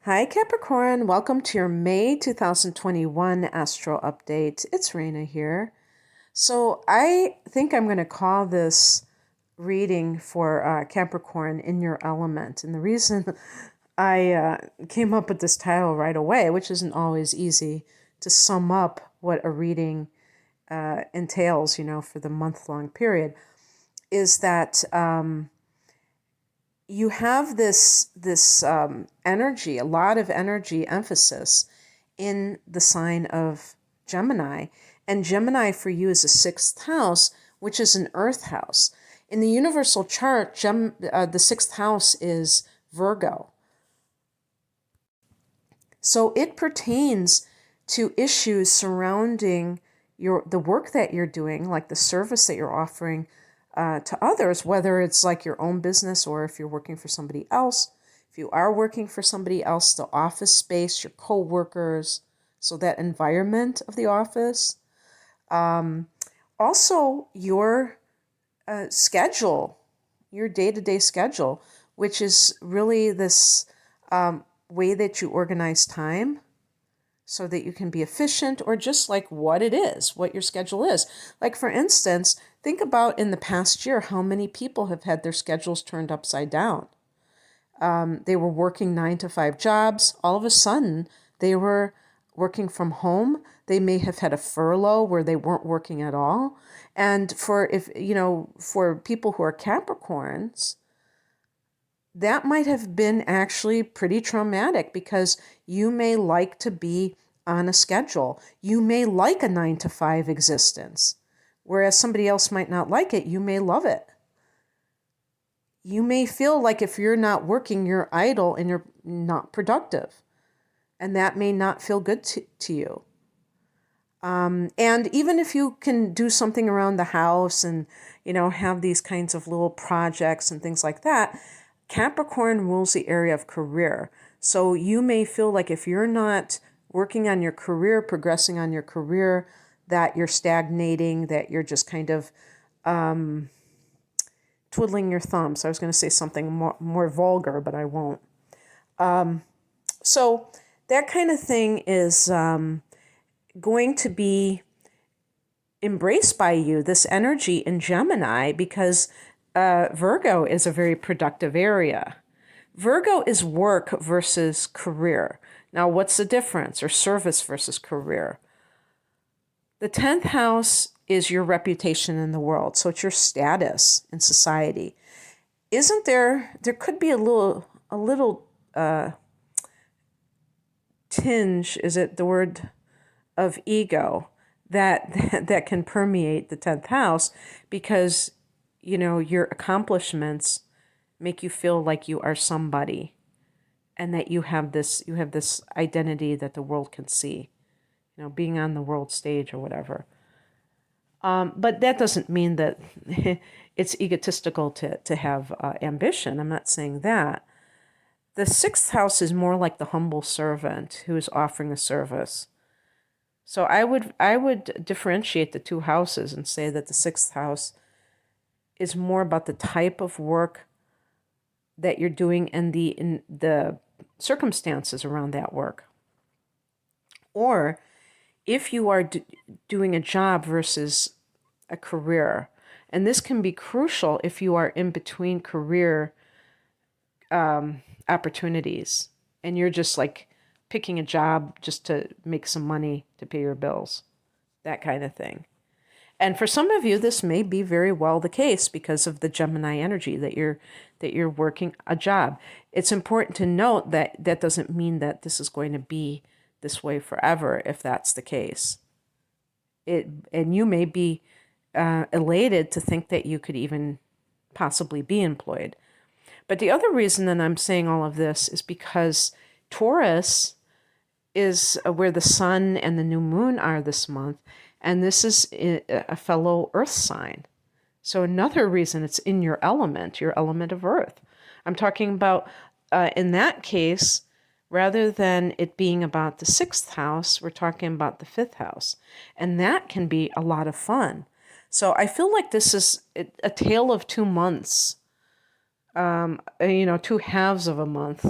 Hi Capricorn, welcome to your May 2021 Astro Update. It's Raina here. So I think I'm going to call this reading for Capricorn in your element. And the reason I came up with this title right away, which isn't always easy to sum up what a reading entails, for the month-long period, is that you have this energy, a lot of energy emphasis in the sign of Gemini. And Gemini for you is a sixth house, which is an earth house. In the universal chart, the sixth house is Virgo. So it pertains to issues surrounding the work that you're doing, like the service that you're offering to others, whether it's like your own business or if you're working for somebody else. If you are working for somebody else, the office space, your co-workers, so that environment of the office. Also, your schedule, your day-to-day schedule, which is really this way that you organize time so that you can be efficient, or just like what it is, what your schedule is. Like, for instance, think about in the past year, how many people have had their schedules turned upside down. They were working 9-to-5 jobs. All of a sudden, they were working from home. They may have had a furlough where they weren't working at all. And for people who are Capricorns, that might have been actually pretty traumatic, because you may like to be on a schedule. You may like a 9-to-5 existence, whereas somebody else might not like it. You may love it. You may feel like if you're not working, you're idle and you're not productive. And that may not feel good to you. And even if you can do something around the house and, have these kinds of little projects and things like that, Capricorn rules the area of career. So you may feel like if you're not working on your career, progressing on your career, that you're stagnating, that you're just kind of twiddling your thumbs. I was going to say something more vulgar, but I won't. So that kind of thing is going to be embraced by you, this energy in Gemini, because Virgo is a very productive area. Virgo is work versus career. Now, what's the difference? Or service versus career? The 10th house is your reputation in the world. So it's your status in society. Isn't there could be a little tinge, is it the word, of ego that can permeate the 10th house, because your accomplishments make you feel like you are somebody, and that you have this identity that the world can see, being on the world stage or whatever. But that doesn't mean that it's egotistical to have ambition. I'm not saying that. The 6th house is more like the humble servant who is offering a service. So I would differentiate the two houses and say that the 6th house is more about the type of work that you're doing and the circumstances around that work. Or if you are doing a job versus a career, and this can be crucial if you are in between career opportunities and you're just like picking a job just to make some money to pay your bills, that kind of thing. And for some of you, this may be very well the case because of the Gemini energy, that you're working a job. It's important to note that that doesn't mean that this is going to be this way forever, if that's the case. And you may be elated to think that you could even possibly be employed. But the other reason that I'm saying all of this is because Taurus is where the sun and the new moon are this month. And this is a fellow earth sign. So another reason it's in your element of earth. I'm talking about, in that case, rather than it being about the 6th house, we're talking about the 5th house. And that can be a lot of fun. So I feel like this is a tale of 2 months, 2 halves of a month.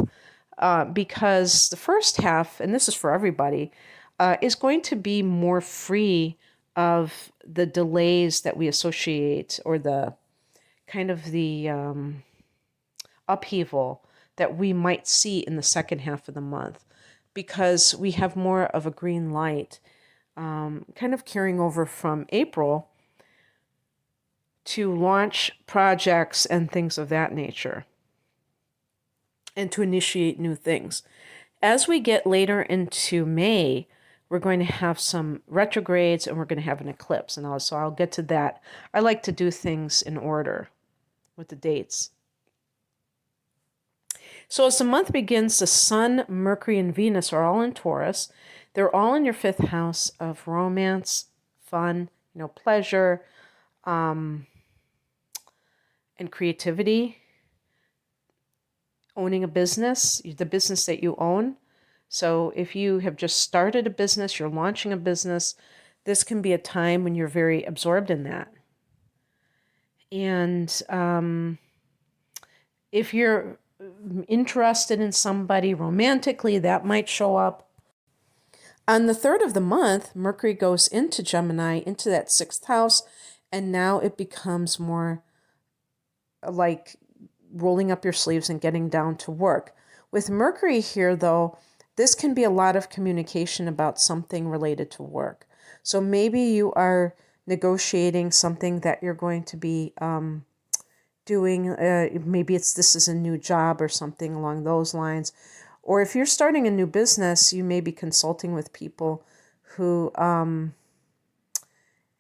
because the first half, and this is for everybody, is going to be more free of the delays that we associate, or the kind of the upheaval that we might see in the second half of the month, because we have more of a green light, kind of carrying over from April to launch projects and things of that nature, and to initiate new things. As we get later into May, we're going to have some retrogrades and we're going to have an eclipse. And so I'll get to that. I like to do things in order with the dates. So as the month begins, the Sun, Mercury, and Venus are all in Taurus. They're all in your fifth house of romance, fun, pleasure, and creativity. Owning a business, the business that you own. So if you have just started a business, you're launching a business, this can be a time when you're very absorbed in that. And if you're interested in somebody romantically, that might show up. On the 3rd of the month, Mercury goes into Gemini, into that 6th house, and now it becomes more like rolling up your sleeves and getting down to work. With Mercury here, though, this can be a lot of communication about something related to work. So maybe you are negotiating something that you're going to be doing. Maybe this is a new job or something along those lines. Or if you're starting a new business, you may be consulting with people who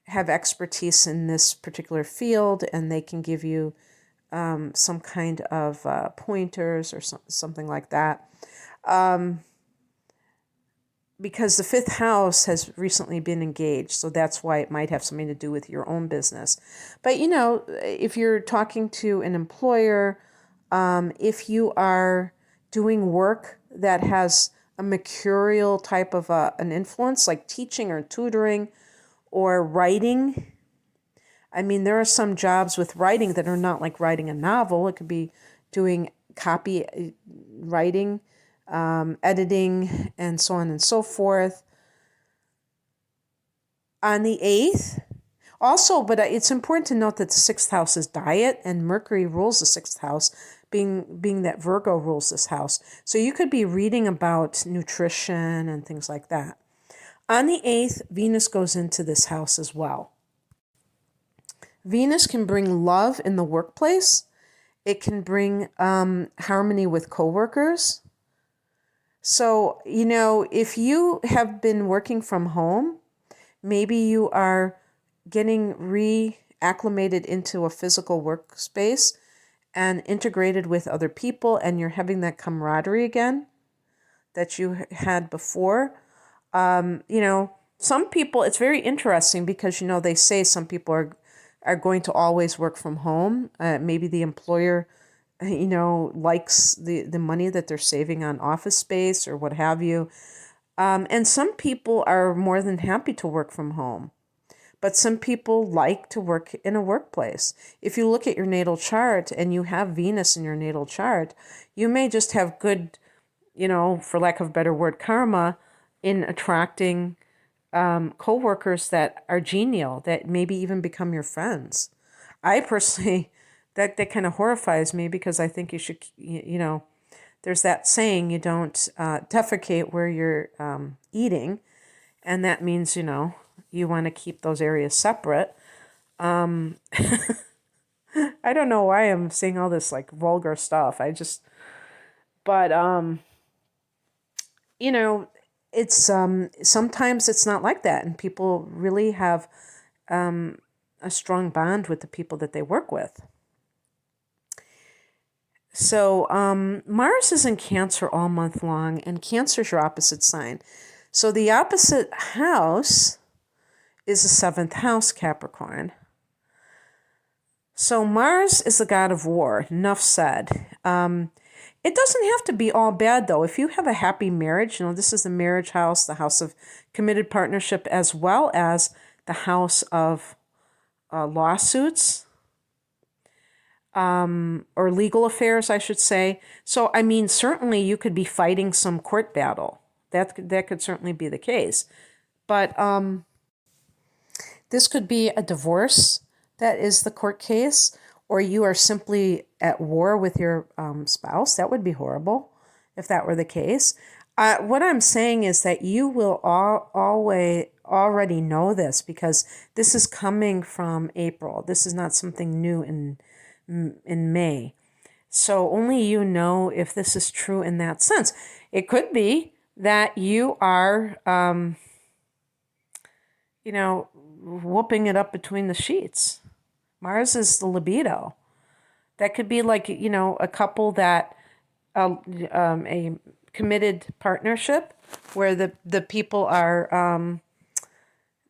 have expertise in this particular field, and they can give you some kind of pointers or something like that. Because the 5th house has recently been engaged, so that's why it might have something to do with your own business. But, if you're talking to an employer, if you are doing work that has a mercurial type of an influence, like teaching or tutoring or writing. I mean, there are some jobs with writing that are not like writing a novel. It could be doing copy writing, editing, and so on and so forth. On the 8th, also, but it's important to note that the 6th house is diet, and Mercury rules the 6th house, being that Virgo rules this house. So you could be reading about nutrition and things like that. On the 8th, Venus goes into this house as well. Venus can bring love in the workplace. It can bring harmony with coworkers. So, if you have been working from home, maybe you are getting reacclimated into a physical workspace and integrated with other people, and you're having that camaraderie again that you had before. Some people, it's very interesting because, they say some people are going to always work from home. Maybe the employer, likes the money that they're saving on office space or what have you. And some people are more than happy to work from home. But some people like to work in a workplace. If you look at your natal chart and you have Venus in your natal chart, you may just have good, for lack of a better word, karma in attracting coworkers that are genial, that maybe even become your friends. I personally, that kind of horrifies me because I think you should, there's that saying, you don't defecate where you're eating. And that means, you want to keep those areas separate. I don't know why I'm saying all this like vulgar stuff. But it's sometimes it's not like that, and people really have a strong bond with the people that they work with. So Mars is in Cancer all month long, and Cancer is your opposite sign. So the opposite house is the 7th house, Capricorn. So Mars is the god of war, enough said. It doesn't have to be all bad, though. If you have a happy marriage, this is the marriage house, the house of committed partnership, as well as the house of lawsuits. or legal affairs, I should say. So, I mean, certainly you could be fighting some court battle. That could certainly be the case. But this could be a divorce that is the court case, or you are simply at war with your spouse. That would be horrible if that were the case. What I'm saying is that you will always already know this because this is coming from April. This is not something new in May. So only you know if this is true in that sense. It could be that you are, whooping it up between the sheets. Mars is the libido. That could be like, a couple that, a committed partnership where the people are,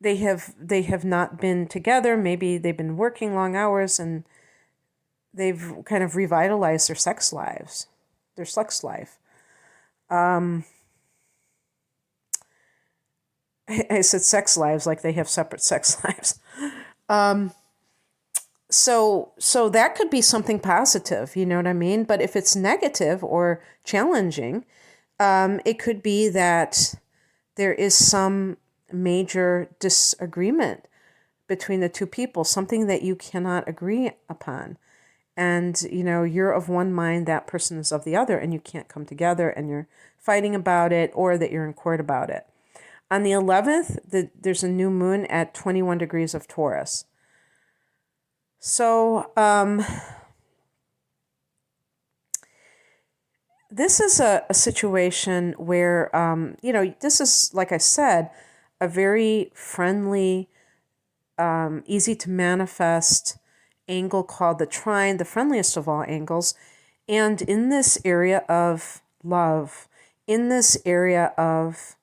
they have not been together. Maybe they've been working long hours and they've kind of revitalized their sex life. I said sex lives like they have separate sex lives. So that could be something positive, you know what I mean? But if it's negative or challenging, it could be that there is some major disagreement between the two people, something that you cannot agree upon. And, you're of one mind, that person is of the other, and you can't come together and you're fighting about it or that you're in court about it. On the 11th, there's a new moon at 21 degrees of Taurus. So this is a situation where, this is, like I said, a very friendly, easy to manifest angle called the trine, the friendliest of all angles. And in this area of love, in this area of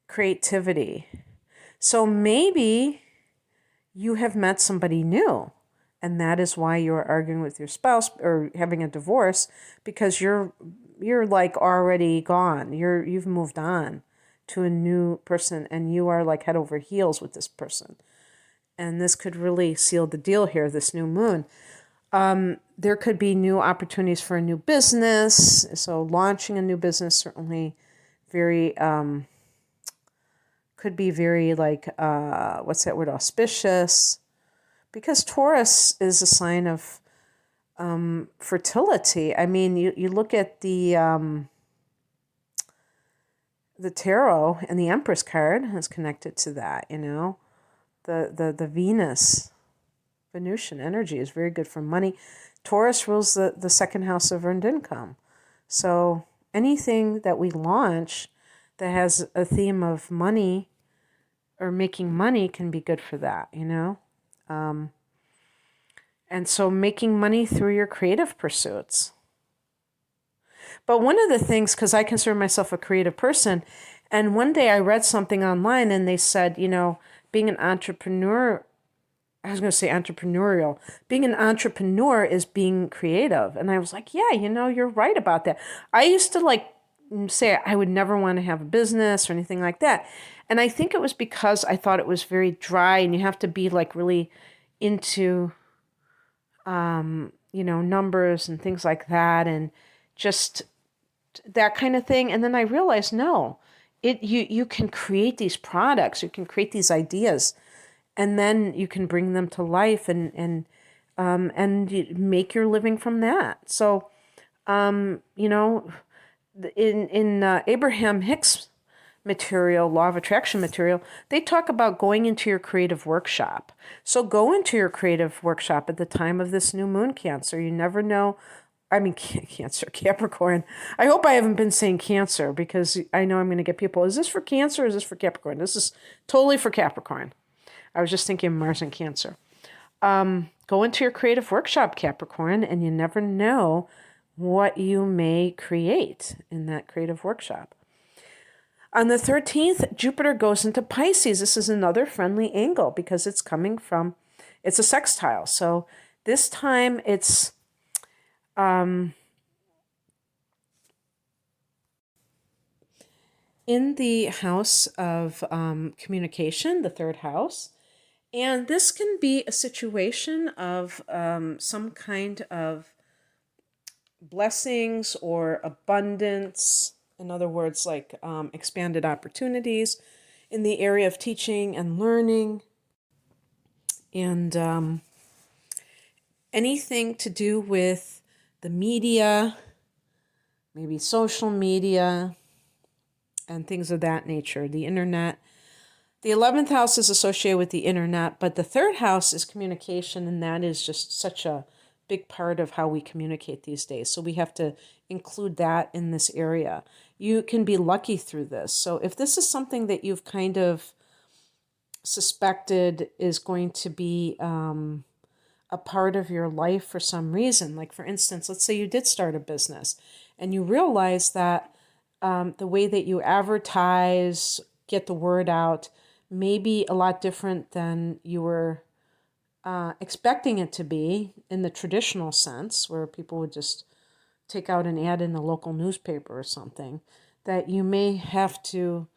creativity. So maybe you have met somebody new, and that is why you're arguing with your spouse or having a divorce, because you're like already gone. You've moved on to a new person, and you are like head over heels with this person. And this could really seal the deal here, this new moon. There could be new opportunities for a new business. So launching a new business certainly very, could be very like, what's that word, auspicious. Because Taurus is a sign of fertility. I mean, you look at the tarot, and the Empress card is connected to that, The Venusian energy is very good for money. Taurus rules the second house of earned income. So anything that we launch that has a theme of money or making money can be good for that, and so making money through your creative pursuits. But one of the things, because I consider myself a creative person, and one day I read something online and they said, being an entrepreneur, I was going to say entrepreneurial. Being an entrepreneur is being creative. And I was like, yeah, you're right about that. I used to say I would never want to have a business or anything like that. And I think it was because I thought it was very dry and you have to be really into, numbers and things like that and just that kind of thing. And then I realized, no, you can create these products, you can create these ideas, and then you can bring them to life and you make your living from that. So, in Abraham Hicks material, law of attraction material, they talk about going into your creative workshop. So go into your creative workshop at the time of this new moon, Cancer. You never know. I mean, Cancer, Capricorn. I hope I haven't been saying Cancer because I know I'm going to get people, is this for Cancer or is this for Capricorn? This is totally for Capricorn. I was just thinking Mars and Cancer. Go into your creative workshop, Capricorn, and you never know what you may create in that creative workshop. On the 13th, Jupiter goes into Pisces. This is another friendly angle because it's a sextile. So this time it's in the house of communication, the third house. And this can be a situation of some kind of blessings or abundance. In other words, like expanded opportunities in the area of teaching and learning, and anything to do with the media, maybe social media, and things of that nature, the internet. The 11th house is associated with the internet, but the third house is communication, and that is just such a big part of how we communicate these days. So we have to include that in this area. You can be lucky through this. So if this is something that you've kind of suspected is going to be a part of your life for some reason, like for instance, let's say you did start a business and you realize that the way that you advertise, get the word out, may be a lot different than you were expecting it to be in the traditional sense, where people would just take out an ad in the local newspaper or something, that you may have to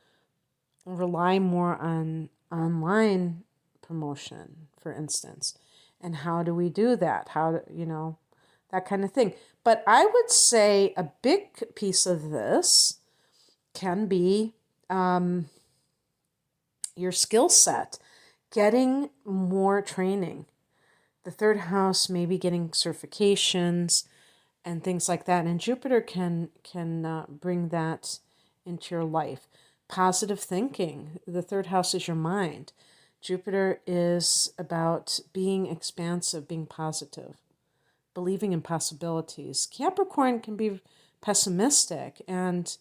rely more on online promotion, for instance. And how do we do that? That kind of thing. But I would say a big piece of this can be your skill set, getting more training. The third house, maybe getting certifications and things like that. And Jupiter can bring that into your life. Positive thinking. The third house is your mind. Jupiter is about being expansive, being positive, believing in possibilities. Capricorn can be pessimistic and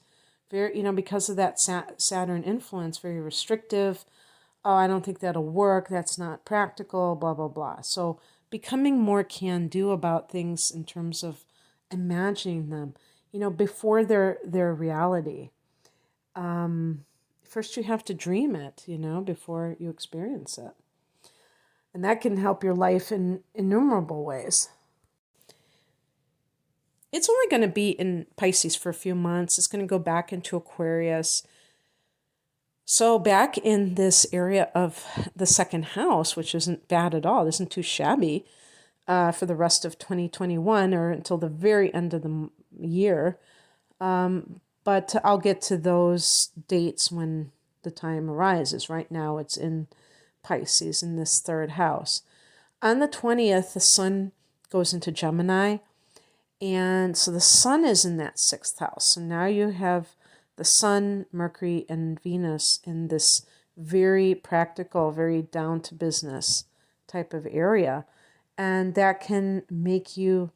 very, because of that Saturn influence, very restrictive. Oh, I don't think that'll work. That's not practical, blah, blah, blah. So becoming more can-do about things in terms of imagining them, before their reality. First you have to dream it, before you experience it. And that can help your life in innumerable ways. It's only going to be in Pisces for a few months. It's going to go back into Aquarius. So back in this area of the second house, which isn't bad at all, isn't too shabby for the rest of 2021 or until the very end of the year. But I'll get to those dates when the time arises. Right now it's in Pisces in this third house. On the 20th, the sun goes into Gemini. And so the sun is in that sixth house. So now you have the sun, Mercury, and Venus in this very practical, very down to business type of area. And that can make you,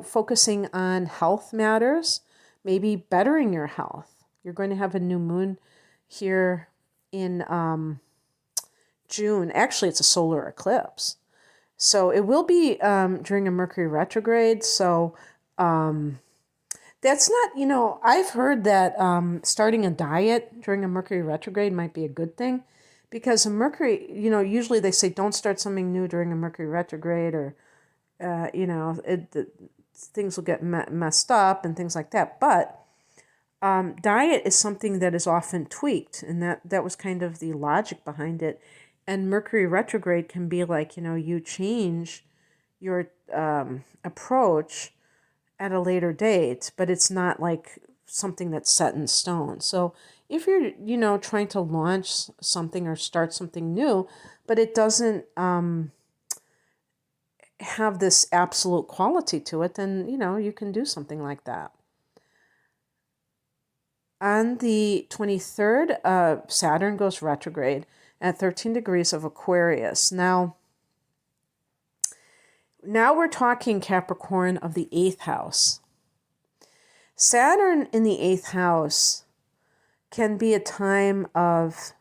focusing on health matters, maybe bettering your health. You're going to have a new moon here in June. Actually, it's a solar eclipse. So it will be during a Mercury retrograde. So that's not, I've heard that starting a diet during a Mercury retrograde might be a good thing, because a Mercury, usually they say don't start something new during a Mercury retrograde, or, things will get messed up and things like that. But diet is something that is often tweaked, and that was kind of the logic behind it. And Mercury retrograde can be like, you change your approach at a later date, but it's not like something that's set in stone. So if you're, trying to launch something or start something new, but it doesn't have this absolute quality to it, then, you can do something like that. On the 23rd, Saturn goes retrograde at 13 degrees of Aquarius. Now we're talking Capricorn of the 8th house. Saturn in the 8th house can be a time of,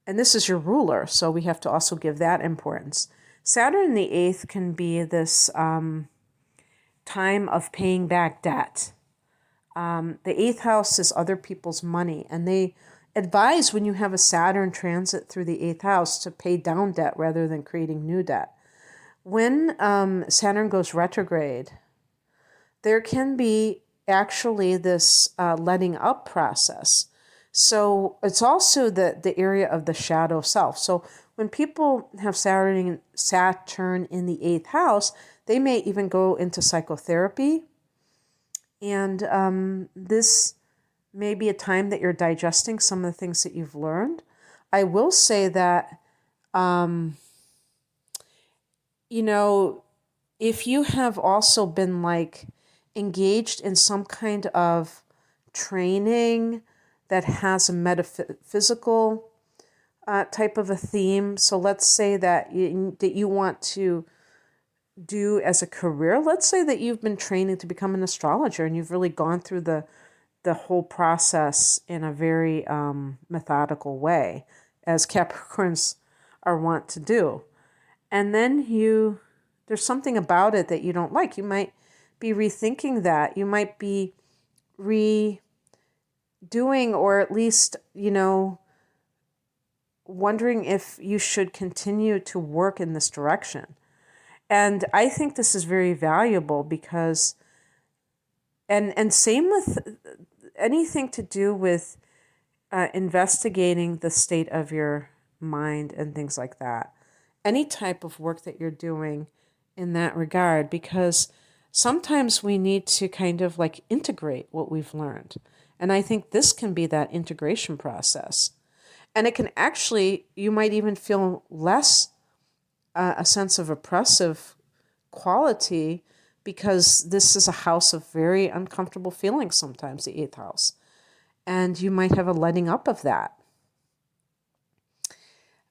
and this is your ruler, so we have to also give that importance. Saturn in the 8th can be this time of paying back debt. The 8th house is other people's money, and they advise when you have a Saturn transit through the 8th house to pay down debt rather than creating new debt. When Saturn goes retrograde, there can be actually this letting up process. So it's also the area of the shadow self. So when people have Saturn in the eighth house, they may even go into psychotherapy. And this may be a time that you're digesting some of the things that you've learned. I will say that, you know, if you have also been like engaged in some kind of training that has a metaphysical type of a theme, so let's say that you want to do as a career, let's say that you've been training to become an astrologer and you've really gone through the whole process in a very methodical way, as Capricorns are wont to do. And then there's something about it that you don't like. You might be rethinking that. You might be redoing, or at least, wondering if you should continue to work in this direction. And I think this is very valuable because, and same with anything to do with investigating the state of your mind and things like that. Any type of work that you're doing in that regard, because sometimes we need to kind of like integrate what we've learned. And I think this can be that integration process. And it can actually, you might even feel less a sense of oppressive quality, because this is a house of very uncomfortable feelings sometimes, the eighth house. And you might have a letting up of that.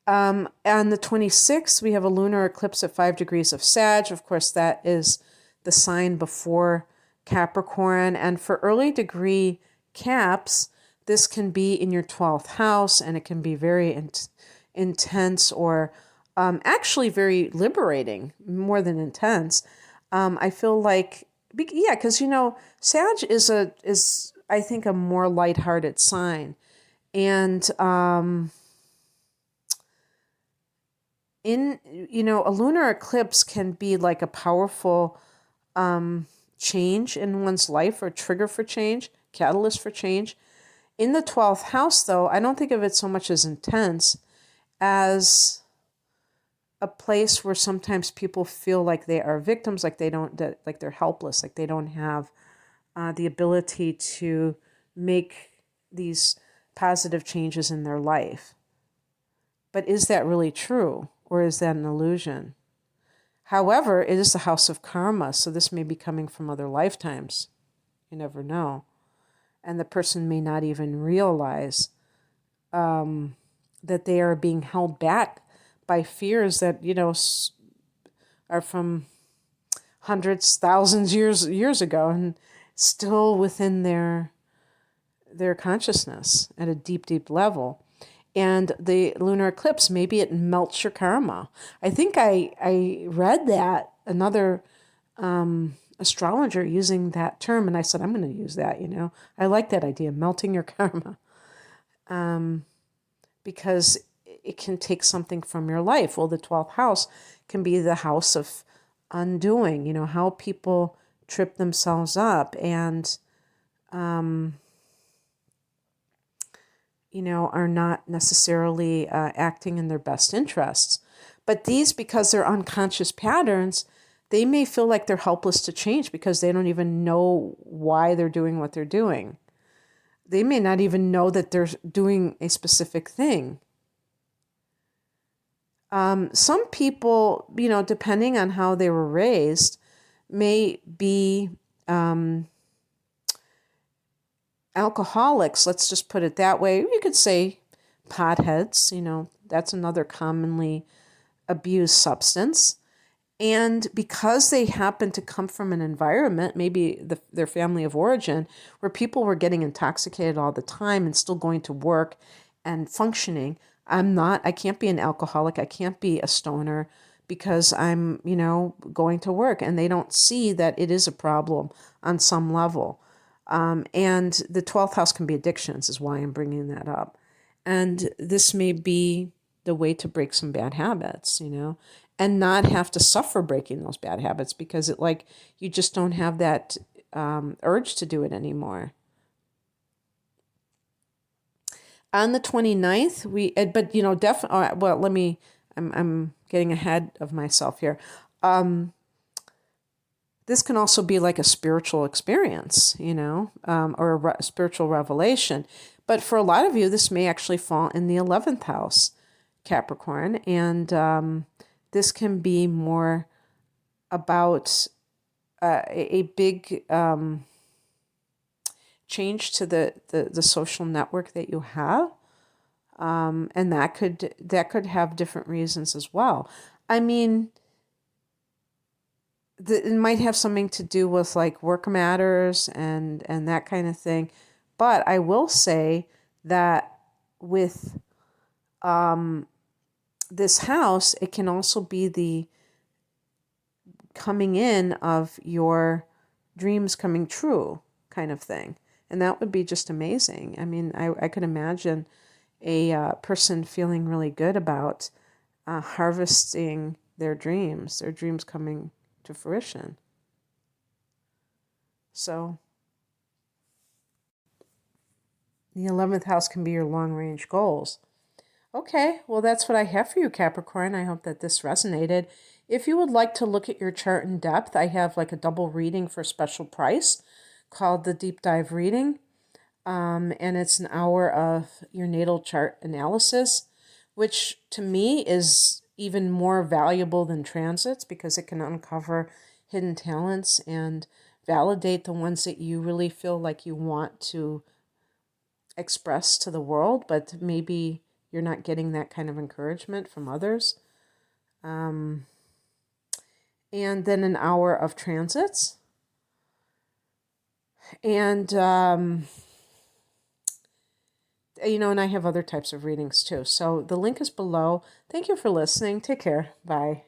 On the 26th, we have a lunar eclipse at 5 degrees of Sag. Of course, that is the sign before Capricorn. And for early degree Caps, this can be in your 12th house, and it can be very intense, or actually very liberating, more than intense. I feel like, yeah, because, Sag is I think a more lighthearted sign. And a lunar eclipse can be like a powerful change in one's life, or trigger for change, catalyst for change. In the 12th house, though, I don't think of it so much as intense as a place where sometimes people feel like they are victims, like like they're helpless, like they don't have the ability to make these positive changes in their life. But is that really true, or is that an illusion? However, it is the house of karma, so this may be coming from other lifetimes. You never know. And the person may not even realize that they are being held back by fears that, are from hundreds, thousands years ago, and still within their consciousness at a deep, deep level. And the lunar eclipse, maybe it melts your karma. I think I read that, another astrologer using that term, and I said, I'm going to use that, I like that idea, melting your karma, because it can take something from your life. Well, the 12th house can be the house of undoing, how people trip themselves up and, are not necessarily acting in their best interests. But these, because they're unconscious patterns, they may feel like they're helpless to change because they don't even know why they're doing what they're doing. They may not even know that they're doing a specific thing. Some people, depending on how they were raised, may be alcoholics, let's just put it that way. You could say potheads, that's another commonly abused substance. And because they happen to come from an environment, maybe their family of origin, where people were getting intoxicated all the time and still going to work and functioning, I can't be an alcoholic, I can't be a stoner because I'm, going to work. And they don't see that it is a problem on some level. And the 12th house can be addictions, is why I'm bringing that up. And this may be the way to break some bad habits, and not have to suffer breaking those bad habits, because you just don't have that urge to do it anymore. On the 29th, but definitely, well, I'm getting ahead of myself here. This can also be like a spiritual experience, or a spiritual revelation. But for a lot of you, this may actually fall in the 11th house, Capricorn. And this can be more about a big change to the social network that you have. And that could have different reasons as well. I mean, it might have something to do with like work matters and that kind of thing. But I will say that with this house, it can also be the coming in of your dreams coming true kind of thing. And that would be just amazing. I mean, I could imagine a person feeling really good about harvesting their dreams coming to fruition. So the 11th house can be your long range goals. Okay, well, that's what I have for you, Capricorn. I hope that this resonated. If you would like to look at your chart in depth, I have like a double reading for a special price called the Deep Dive Reading. And it's an hour of your natal chart analysis, which to me is even more valuable than transits because it can uncover hidden talents and validate the ones that you really feel like you want to express to the world, but maybe you're not getting that kind of encouragement from others. And then an hour of transits. And, and I have other types of readings too. So the link is below. Thank you for listening. Take care. Bye.